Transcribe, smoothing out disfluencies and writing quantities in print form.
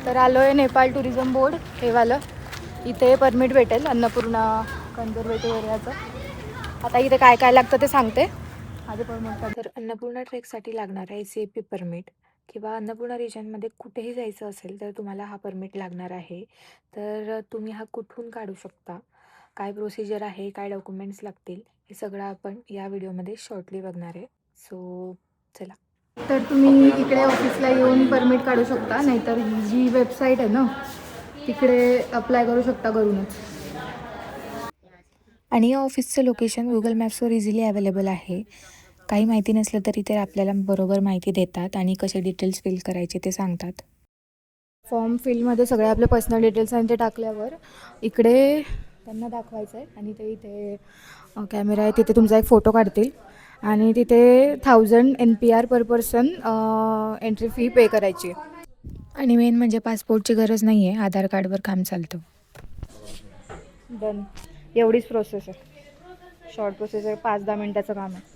तर आलो आहे नेपाळ टुरिझम बोर्ड हे वालं. इथे परमिट भेटेल अन्नपूर्णा कन्झर्वेटिव्ह एरियाचं. आता इथे काय काय लागतं ते सांगते. आधी परमिट. तर अन्नपूर्णा ट्रेकसाठी लागणारा ACAP परमिट किंवा अन्नपूर्णा रिजनमध्ये कुठेही जायचं असेल तर तुम्हाला हा परमिट लागणार आहे. तर तुम्ही हा कुठून काढू शकता, काय प्रोसिजर आहे, काय डॉक्युमेंट्स लागतील, हे सगळं आपण या व्हिडिओमध्ये शॉर्टली बघणार आहे. सो चला. तर तुम्ही इकडे ऑफिसला येऊन परमिट काढू शकता, नाहीतर ही जी वेबसाईट आहे ना तिकडे अप्लाय करू शकता घरूनच. आणि या ऑफिसचं लोकेशन गुगल मॅप्सवर इझिली अवेलेबल आहे. काही माहिती नसलं तरी ते आपल्याला बरोबर माहिती देतात आणि कसे डिटेल्स फिल करायचे ते सांगतात. फॉर्म फिलमध्ये सगळे आपले पर्सनल डिटेल्स आणि ते टाकल्यावर इकडे त्यांना दाखवायचं आहे आणि ते इथे कॅमेरा आहे, तिथे तुमचा एक फोटो काढतील आणि तिथे 1000 NPR पर पर्सन एंट्री फी पे करायची. आणि मेन म्हणजे पासपोर्टची गरज नाही आहे, आधार कार्डवर काम चालतं. डन. एवढीच प्रोसेस आहे. शॉर्ट प्रोसेस आहे, 5-10 मिनटाचं काम आहे.